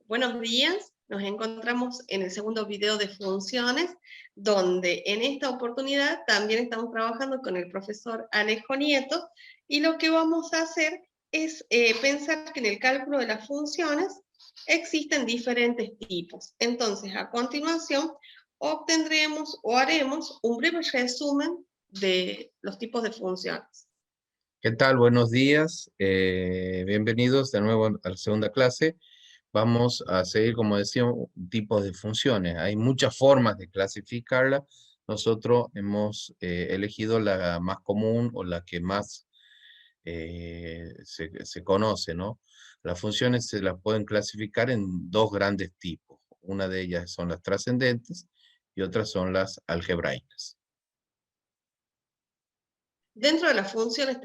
Buenos días, nos encontramos en el segundo video de funciones, donde en esta oportunidad también estamos trabajando con el profesor Alejo Nieto, y lo que vamos a hacer es pensar que en el cálculo de las funciones existen diferentes tipos. Entonces, a continuación, obtendremos o haremos un breve resumen de los tipos de funciones. ¿Qué tal? Buenos días. Bienvenidos de nuevo a la segunda clase. Vamos a seguir, como decíamos, tipos de funciones. Hay muchas formas de clasificarla. Nosotros hemos elegido la más común o la que más se conoce, ¿no? Las funciones se las pueden clasificar en dos grandes tipos. Una de ellas son las trascendentes y otras son las algebraicas. Dentro de las funciones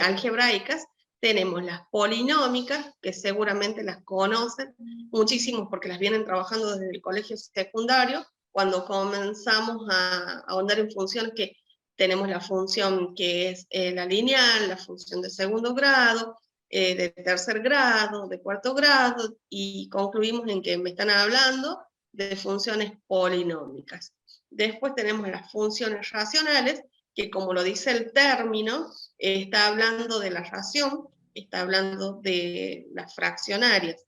algebraicas tenemos las polinómicas, que seguramente las conocen muchísimos porque las vienen trabajando desde el colegio secundario, cuando comenzamos a ahondar en funciones que tenemos la función que es la lineal, la función de segundo grado, de tercer grado, de cuarto grado, y concluimos en que me están hablando de funciones polinómicas. Después tenemos las funciones racionales, que como lo dice el término, está hablando de la ración, está hablando de las fraccionarias.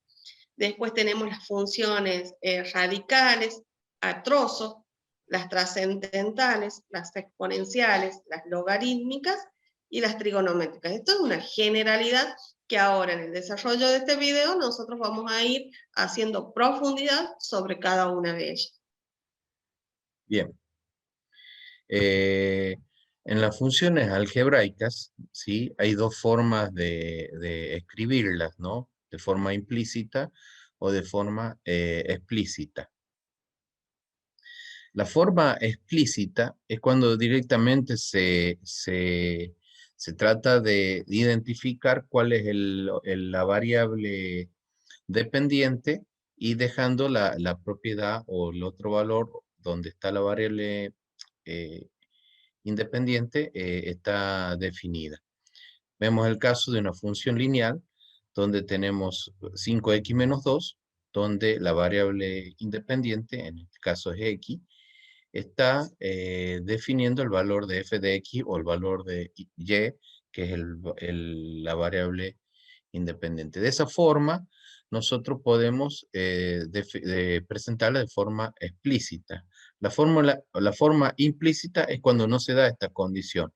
Después tenemos las funciones radicales, a trozos, las trascendentales, las exponenciales, las logarítmicas y las trigonométricas. Esto es una generalidad que ahora en el desarrollo de este video nosotros vamos a ir haciendo profundidad sobre cada una de ellas. Bien. En las funciones algebraicas, ¿sí? Hay dos formas de escribirlas, ¿no? De forma implícita o de forma explícita. La forma explícita es cuando directamente se trata de identificar cuál es la variable dependiente y dejando la propiedad o el otro valor donde está la variable independiente está definida. Vemos el caso de una función lineal donde tenemos 5x menos 2, donde la variable independiente, en este caso es x, está definiendo el valor de f de x o el valor de y, que es la variable independiente. De esa forma, nosotros podemos presentarla de forma explícita. La forma implícita es cuando no se da esta condición.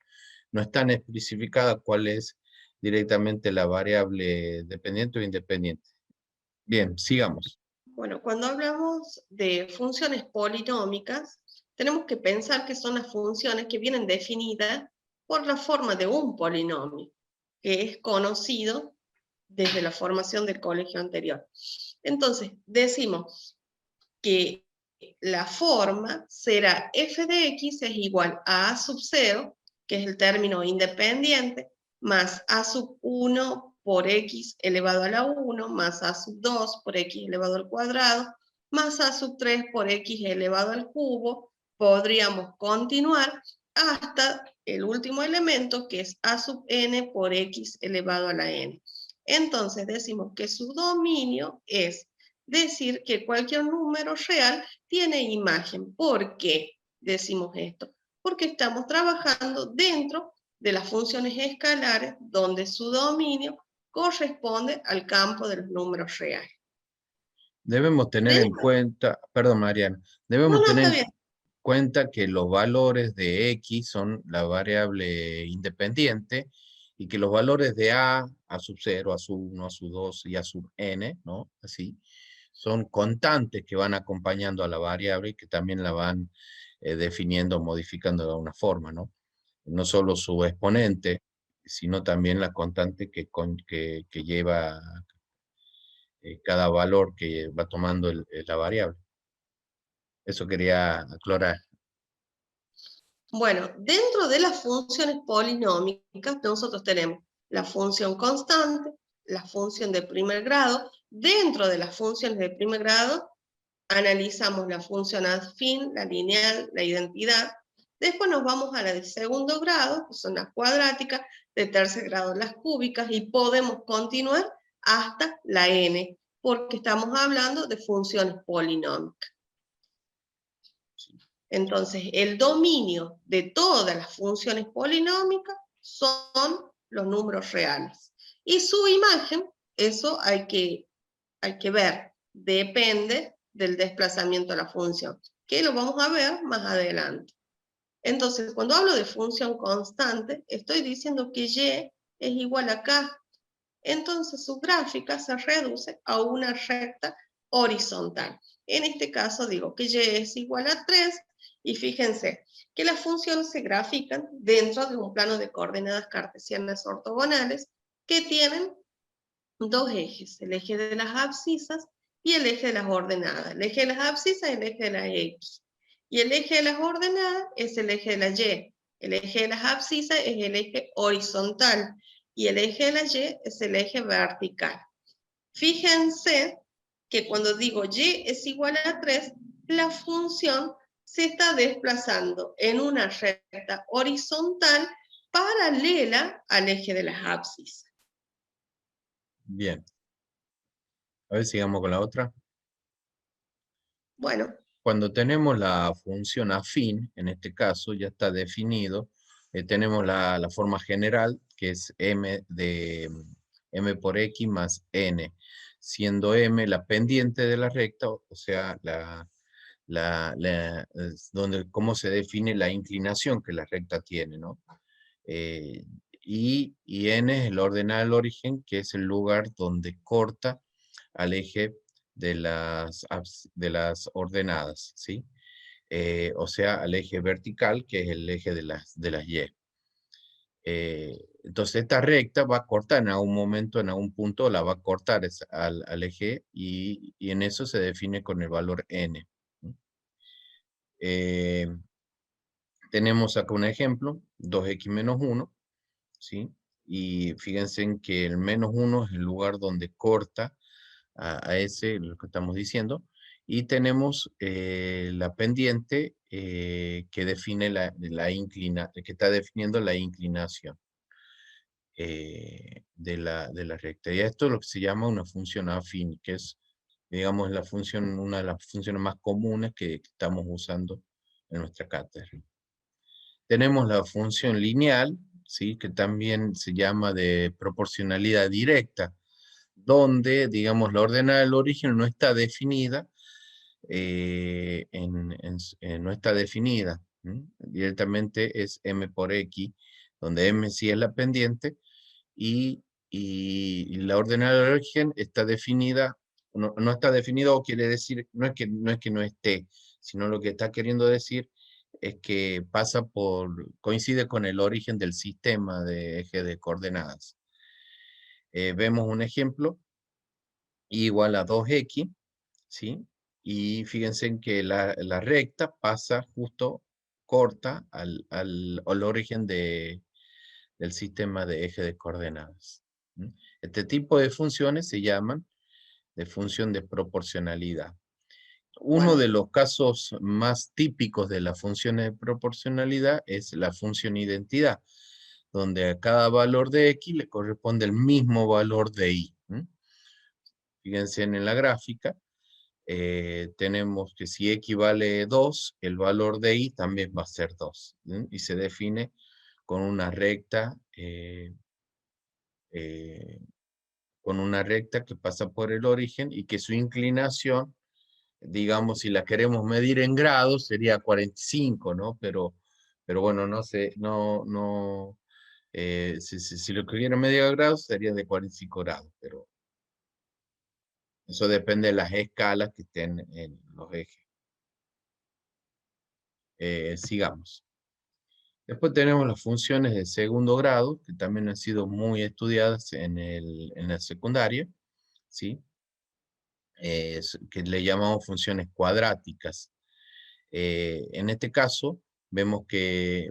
No es tan especificada cuál es directamente la variable dependiente o independiente. Bien, sigamos. Bueno, cuando hablamos de funciones polinómicas, tenemos que pensar que son las funciones que vienen definidas por la forma de un polinomio, que es conocido desde la formación del colegio anterior. Entonces, decimos que la forma será f de x es igual a sub 0, que es el término independiente, más a sub 1 por x elevado a la 1, más a sub 2 por x elevado al cuadrado, más a sub 3 por x elevado al cubo. Podríamos continuar hasta el último elemento, que es a sub n por x elevado a la n. Entonces decimos que su dominio es decir que cualquier número real tiene imagen. ¿Por qué decimos esto? Porque estamos trabajando dentro de las funciones escalares donde su dominio corresponde al campo de los números reales. Debemos tener en cuenta, perdón Mariana, debemos tener en cuenta que los valores de x son la variable independiente y que los valores de a sub 0, a sub 1, a sub 2 y a sub n, ¿no? Así, son constantes que van acompañando a la variable y que también la van definiendo, modificando de alguna forma, ¿no? No solo su exponente, sino también la constante que lleva cada valor que va tomando la variable. Eso quería aclarar. Bueno, dentro de las funciones polinómicas nosotros tenemos la función constante, la función de primer grado. Dentro de las funciones de primer grado analizamos la función afín, la lineal, la identidad. Después nos vamos a la de segundo grado, que son las cuadráticas, de tercer grado las cúbicas, y podemos continuar hasta la n, porque estamos hablando de funciones polinómicas. Entonces, el dominio de todas las funciones polinómicas son los números reales. Y su imagen, eso hay que ver, depende del desplazamiento de la función, que lo vamos a ver más adelante. Entonces, cuando hablo de función constante, estoy diciendo que y es igual a k. Entonces, su gráfica se reduce a una recta horizontal. En este caso, digo que y es igual a 3, y fíjense que las funciones se grafican dentro de un plano de coordenadas cartesianas ortogonales que tienen dos ejes, el eje de las abscisas y el eje de las ordenadas. El eje de las abscisas es el eje de la X. Y el eje de las ordenadas es el eje de la Y. El eje de las abscisas es el eje horizontal. Y el eje de la Y es el eje vertical. Fíjense que cuando digo Y es igual a 3, la función se está desplazando en una recta horizontal paralela al eje de las abscisas. Bien. A ver, sigamos con la otra. Bueno. Cuando tenemos la función afín, en este caso ya está definido, tenemos la forma general, que es m por x más n, siendo m la pendiente de la recta, o sea, cómo se define la inclinación que la recta tiene, ¿no? Y n es el ordenado del origen, que es el lugar donde corta al eje de las ordenadas, ¿sí? O sea, al eje vertical, que es el eje de las Y. Entonces, esta recta va a cortar en algún momento, en algún punto, la va a cortar al eje y en eso se define con el valor n. Tenemos acá un ejemplo, 2x menos 1, ¿sí? Y fíjense en que el menos 1 es el lugar donde corta a ese, lo que estamos diciendo, y tenemos la pendiente que define que está definiendo la inclinación de la recta. Y esto es lo que se llama una función afín, que es, digamos, una de las funciones más comunes que estamos usando en nuestra cátedra. Tenemos la función lineal, ¿sí? Que también se llama de proporcionalidad directa, donde, digamos, la ordenada del origen no está definida, no está definida. Directamente es m por x, donde m sí es la pendiente, y la ordenada del origen está definida, no está definida, o quiere decir, no es que no esté, sino lo que está queriendo decir es que coincide con el origen del sistema de eje de coordenadas. Vemos un ejemplo, igual a 2x, ¿sí? Y fíjense en que la recta pasa justo, corta al origen del sistema de eje de coordenadas. Este tipo de funciones se llaman de función de proporcionalidad. Uno de los casos más típicos de las funciones de proporcionalidad es la función identidad, donde a cada valor de x le corresponde el mismo valor de y. Fíjense en la gráfica, tenemos que si x vale 2, el valor de y también va a ser 2. Y se define con una recta, que pasa por el origen y que su inclinación, digamos, si la queremos medir en grados, sería 45, ¿no? Pero bueno, no sé, si lo quisiera medir a grados, sería de 45 grados, pero eso depende de las escalas que estén en los ejes. Sigamos. Después tenemos las funciones de segundo grado, que también han sido muy estudiadas en la secundaria, ¿sí? Que le llamamos funciones cuadráticas. En este caso, vemos que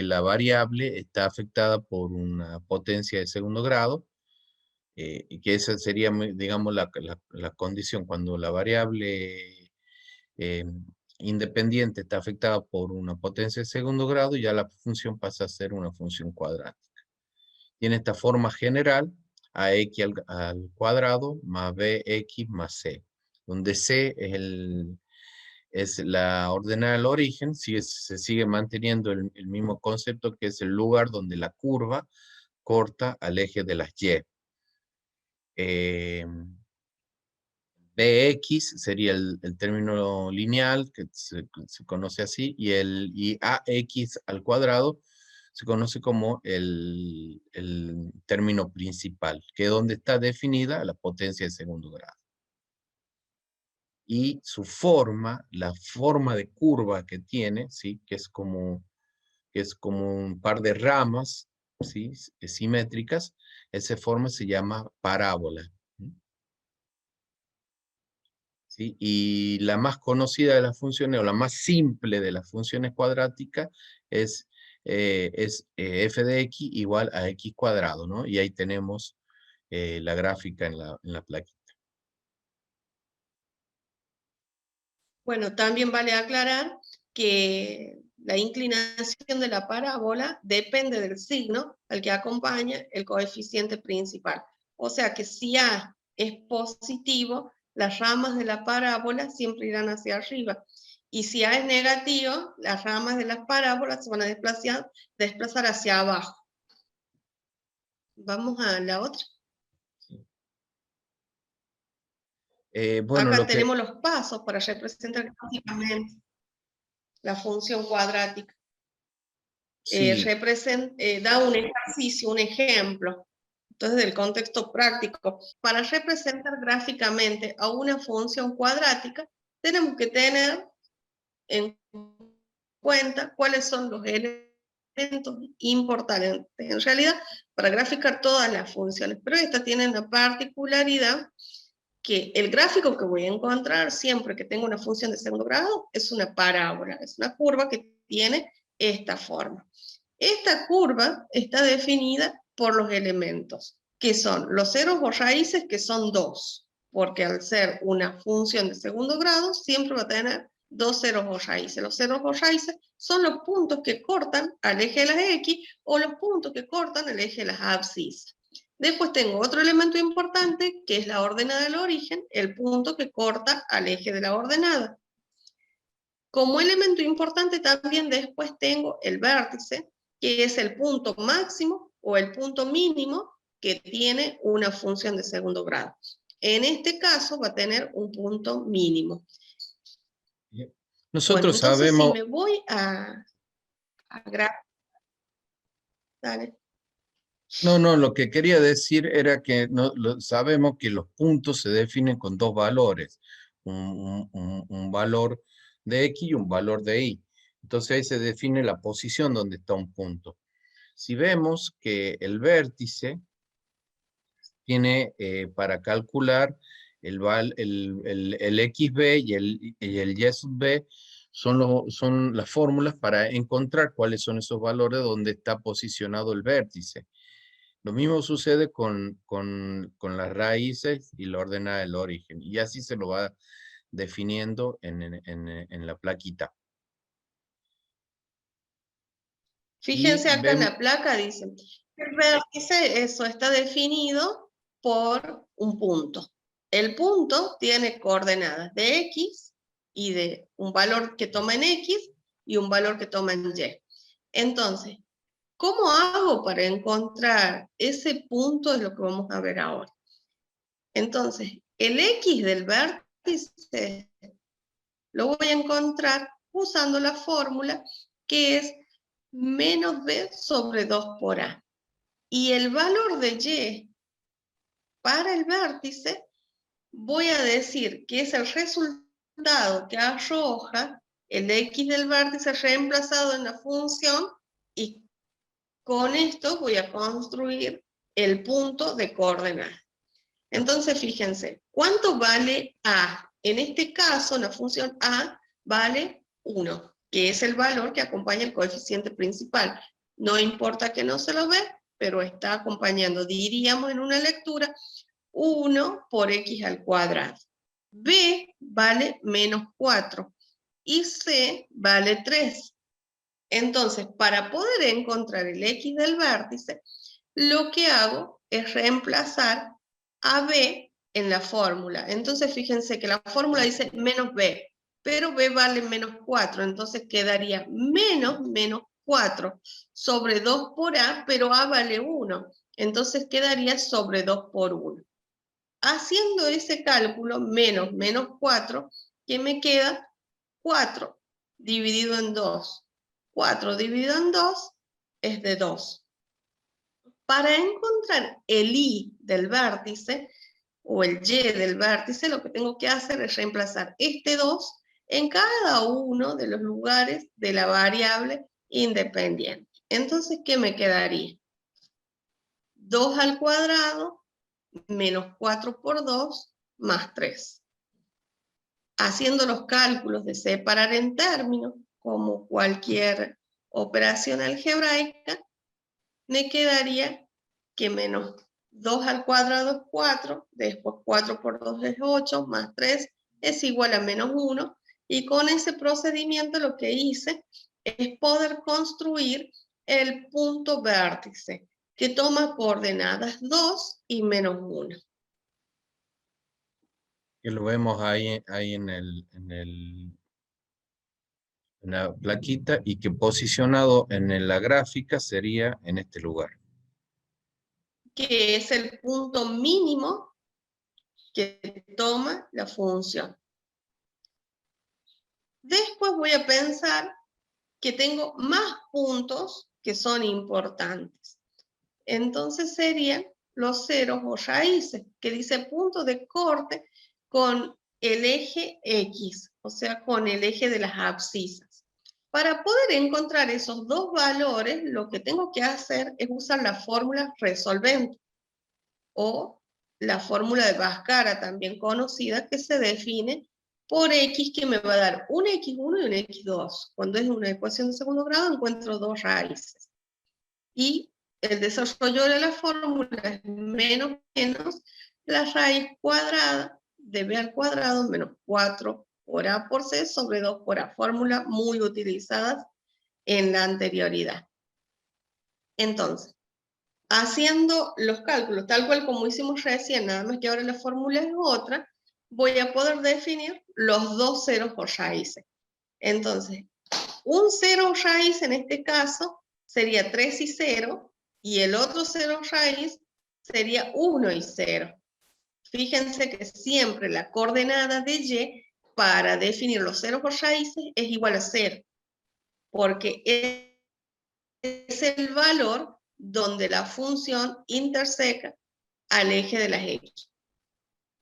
la variable está afectada por una potencia de segundo grado, y que esa sería, digamos, la condición. Cuando la variable independiente está afectada por una potencia de segundo grado, ya la función pasa a ser una función cuadrática. Tiene esta forma general, AX al cuadrado más BX más C, donde C es la ordenada del origen, se sigue manteniendo el mismo concepto, que es el lugar donde la curva corta al eje de las Y. Bx sería el término lineal, que se conoce así, y ax al cuadrado se conoce como el término principal, que es donde está definida la potencia de segundo grado. Y su forma, la forma de curva que tiene, ¿sí? que es como un par de ramas, ¿sí? Simétricas, esa forma se llama parábola. ¿Sí? Y la más conocida de las funciones, o la más simple de las funciones cuadráticas, es f de x igual a x cuadrado, ¿no? Y ahí tenemos la gráfica en la plaquita. Bueno, también vale aclarar que la inclinación de la parábola depende del signo al que acompaña el coeficiente principal. O sea que si A es positivo, las ramas de la parábola siempre irán hacia arriba. Y si A es negativo, las ramas de las parábolas se van a desplazar hacia abajo. Vamos a la otra. Bueno, Acá tenemos los pasos para representar gráficamente la función cuadrática. Sí. Da un ejercicio, un ejemplo. Entonces, del contexto práctico, para representar gráficamente a una función cuadrática, tenemos que tener en cuenta cuáles son los elementos importantes. En realidad, para graficar todas las funciones, pero esta tiene una particularidad, que el gráfico que voy a encontrar siempre que tengo una función de segundo grado es una parábola, es una curva que tiene esta forma. Esta curva está definida por los elementos, que son los ceros o raíces, que son 2, porque al ser una función de segundo grado, siempre va a tener 2 ceros o raíces. Los ceros o raíces son los puntos que cortan al eje de las X o los puntos que cortan al eje de las abscisas. Después tengo otro elemento importante, que es la ordenada del origen, el punto que corta al eje de la ordenada. Como elemento importante también después tengo el vértice, que es el punto máximo o el punto mínimo que tiene una función de segundo grado. En este caso va a tener un punto mínimo. Nosotros bueno, entonces sabemos... si me voy a dale. No, lo que quería decir era que sabemos que los puntos se definen con dos valores, un valor de X y un valor de Y. Entonces ahí se define la posición donde está un punto. Si vemos que el vértice tiene para calcular el XB y el Y sub B, son las fórmulas para encontrar cuáles son esos valores donde está posicionado el vértice. Lo mismo sucede con las raíces y la ordenada del origen. Y así se lo va definiendo en la plaquita. Fíjense acá en la placa, dicen, el vértice, eso está definido por un punto. El punto tiene coordenadas de X y de un valor que toma en X y un valor que toma en Y. Entonces, ¿cómo hago para encontrar ese punto? Es lo que vamos a ver ahora. Entonces, el X del vértice lo voy a encontrar usando la fórmula que es menos b sobre 2 por a. Y el valor de y para el vértice, voy a decir que es el resultado que arroja el x del vértice reemplazado en la función, y con esto voy a construir el punto de coordenada. Entonces, fíjense, ¿cuánto vale a? En este caso, la función a vale 1, que es el valor que acompaña el coeficiente principal. No importa que no se lo ve, pero está acompañando, diríamos en una lectura, 1 por x al cuadrado. B vale menos 4 y C vale 3. Entonces, para poder encontrar el x del vértice, lo que hago es reemplazar a b en la fórmula. Entonces fíjense que la fórmula dice menos b, pero b vale menos 4, entonces quedaría menos 4 sobre 2 por a, pero a vale 1, entonces quedaría sobre 2 por 1. Haciendo ese cálculo, menos 4, ¿qué me queda? 4 dividido en 2. 4 dividido en 2 es de 2. Para encontrar el y del vértice, o el y del vértice, lo que tengo que hacer es reemplazar este 2 en cada uno de los lugares de la variable independiente. Entonces, ¿qué me quedaría? 2 al cuadrado menos 4 por 2 más 3. Haciendo los cálculos de separar en términos, como cualquier operación algebraica, me quedaría que menos 2 al cuadrado es 4, después 4 por 2 es 8, más 3 es igual a menos 1, y con ese procedimiento lo que hice es poder construir el punto vértice, que toma coordenadas 2 y menos 1. Que lo vemos ahí en la plaquita, y que posicionado en la gráfica sería en este lugar. Que es el punto mínimo que toma la función. Después voy a pensar que tengo más puntos que son importantes. Entonces serían los ceros o raíces, que dice punto de corte con el eje X, o sea, con el eje de las abscisas. Para poder encontrar esos dos valores, lo que tengo que hacer es usar la fórmula resolvente, o la fórmula de Bhaskara, también conocida, que se define por X, que me va a dar un X1 y un X2. Cuando es una ecuación de segundo grado, encuentro dos raíces. Y el desarrollo de la fórmula es menos la raíz cuadrada de b al cuadrado menos 4 por a por c sobre 2 por a. Fórmula muy utilizadas en la anterioridad. Entonces, haciendo los cálculos tal cual como hicimos recién, nada más que ahora la fórmula es otra, voy a poder definir los dos ceros o raíces. Entonces, un cero raíz en este caso sería 3 y 0, y el otro cero raíz sería 1 y 0. Fíjense que siempre la coordenada de y para definir los ceros o raíces es igual a 0, porque es el valor donde la función interseca al eje de las X.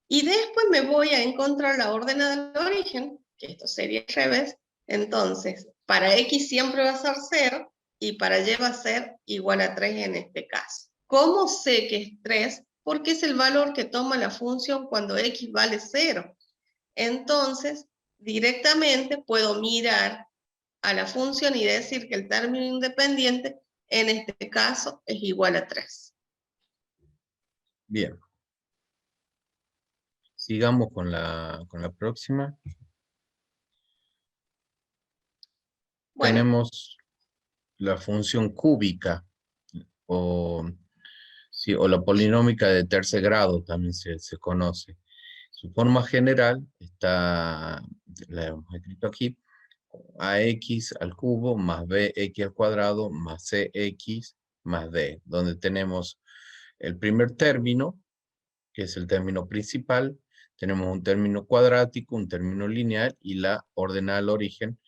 Y después me voy a encontrar la ordenada del origen, que esto sería al revés. Entonces, para X siempre va a ser 0, y para Y va a ser igual a 3 en este caso. ¿Cómo sé que es 3? Porque es el valor que toma la función cuando X vale 0. Entonces, directamente puedo mirar a la función y decir que el término independiente en este caso es igual a 3. Bien. Sigamos con la próxima. Bueno, Tenemos la función cúbica, o la polinómica de tercer grado, también se conoce. Su forma general la hemos escrito aquí: ax al cubo más bx al cuadrado más cx más d, donde tenemos el primer término, que es el término principal, tenemos un término cuadrático, un término lineal, y la ordenada al origen,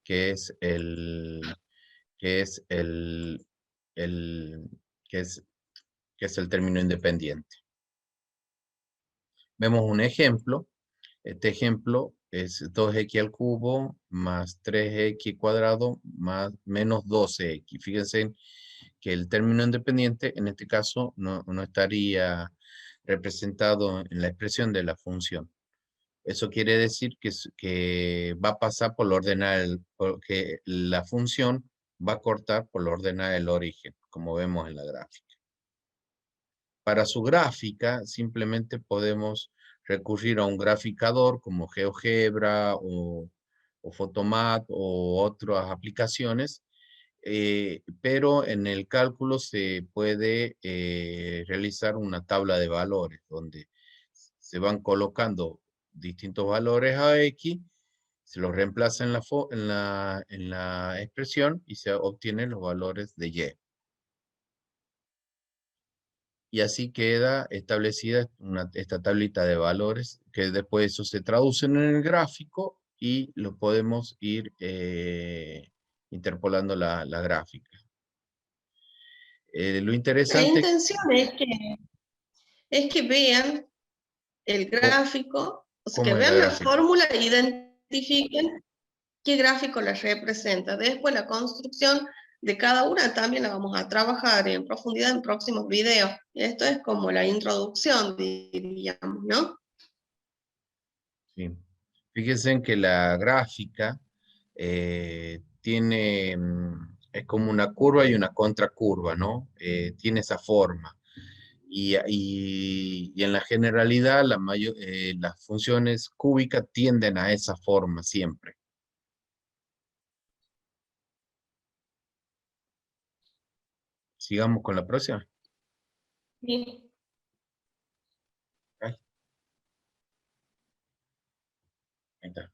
que es el término independiente. Vemos un ejemplo. Este ejemplo es 2x al cubo más 3x cuadrado más menos 12x. Fíjense que el término independiente en este caso no estaría representado en la expresión de la función. Eso quiere decir que va a pasar por la ordenada, porque la función va a cortar por la ordenada del origen, como vemos en la gráfica. Para su gráfica, simplemente podemos recurrir a un graficador como GeoGebra o Photomath o otras aplicaciones, pero en el cálculo se puede realizar una tabla de valores donde se van colocando distintos valores a X, se los reemplaza en la expresión y se obtienen los valores de Y. Y así queda establecida esta tablita de valores que después eso se traducen en el gráfico y lo podemos ir interpolando la gráfica. Lo La interesante intención es que vean el gráfico, o sea, que cómo es la vean la gráfica. fórmula e identifiquen qué gráfico les representa. Después la construcción de cada una también la vamos a trabajar en profundidad en próximos videos. Esto es como la introducción, diríamos, ¿no? Sí. Fíjense en que la gráfica tiene, es como una curva y una contracurva, ¿no? Tiene esa forma. Y en la generalidad, las funciones cúbicas tienden a esa forma siempre. Sigamos con la próxima. Sí. Ay, ahí está.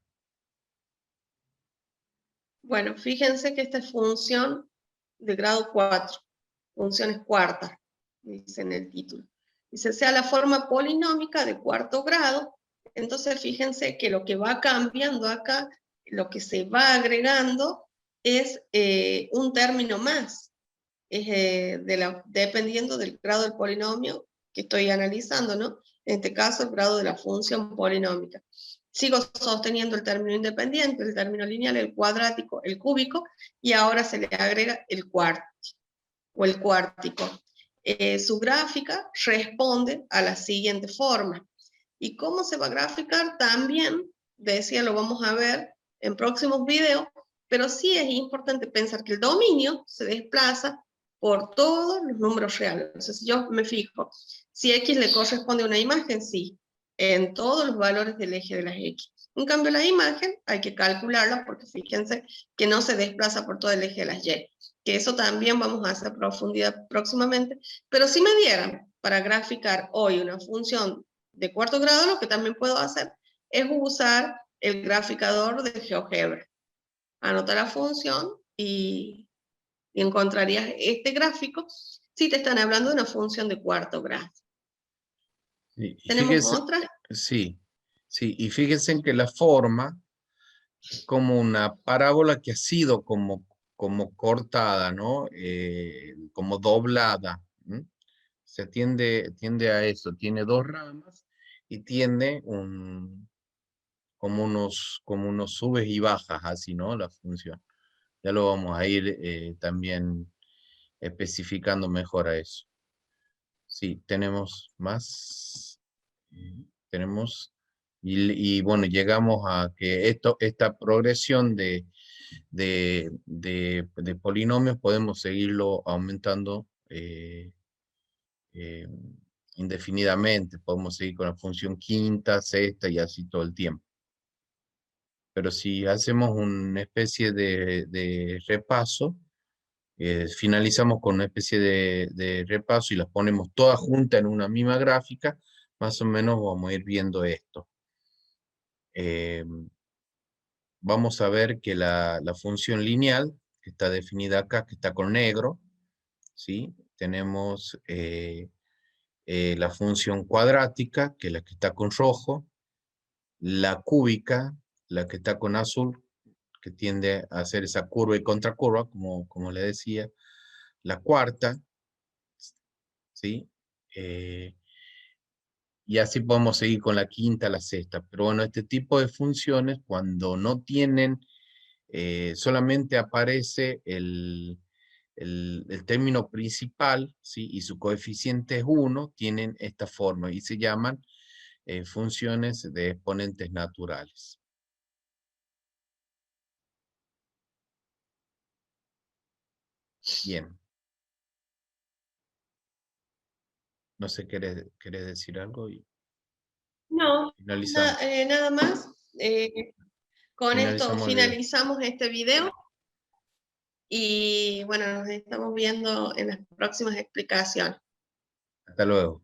Bueno, fíjense que esta es función de grado 4, funciones cuartas, dice en el título. Dice, sea la forma polinómica de cuarto grado, entonces fíjense que lo que va cambiando acá, lo que se va agregando es un término más, es, dependiendo del grado del polinomio que estoy analizando, ¿no? En este caso, el grado de la función polinómica. Sigo sosteniendo el término independiente, el término lineal, el cuadrático, el cúbico, y ahora se le agrega el cuarto o el cuártico. Su gráfica responde a la siguiente forma. ¿Y cómo se va a graficar? También, decía, lo vamos a ver en próximos videos, pero sí es importante pensar que el dominio se desplaza por todos los números reales. Entonces, si yo me fijo, si X le corresponde a una imagen, sí, en todos los valores del eje de las X. En cambio, la imagen hay que calcularla porque fíjense que no se desplaza por todo el eje de las Y, que eso también vamos a hacer profundidad próximamente, pero si me dieran para graficar hoy una función de cuarto grado, lo que también puedo hacer es usar el graficador de GeoGebra. Anota la función y encontrarías este gráfico si te están hablando de una función de cuarto grado. Sí, y ¿Tenemos fíjense, otra? sí, sí, y fíjense en que la forma es como una parábola que ha sido como cortada, ¿no? Como doblada. Se tiende a eso, tiene dos ramas y tiene como unos subes y bajas, así, ¿no? La función. Ya lo vamos a ir también especificando mejor a eso. Sí, tenemos más. Tenemos, y bueno, llegamos a que esta progresión de polinomios podemos seguirlo aumentando eh, indefinidamente. Podemos seguir con la función quinta, sexta y así todo el tiempo. Pero si hacemos una especie de repaso, finalizamos con una especie de repaso y las ponemos todas juntas en una misma gráfica, más o menos vamos a ir viendo esto. Vamos a ver que la función lineal, que está definida acá, que está con negro, ¿sí? Tenemos la función cuadrática, que es la que está con rojo, la cúbica, la que está con azul, que tiende a hacer esa curva y contracurva, como le decía, la cuarta, ¿sí? Y así podemos seguir con la quinta, la sexta. Pero bueno, este tipo de funciones, cuando no tienen, solamente aparece el término principal, ¿sí? Y su coeficiente es 1, tienen esta forma y se llaman funciones de exponentes naturales. Bien. No sé, ¿querés decir algo? Y No, finalizamos. nada más. Con esto Finalizamos el video. finalizamos este video. Y bueno, nos estamos viendo en las próximas explicaciones. Hasta luego.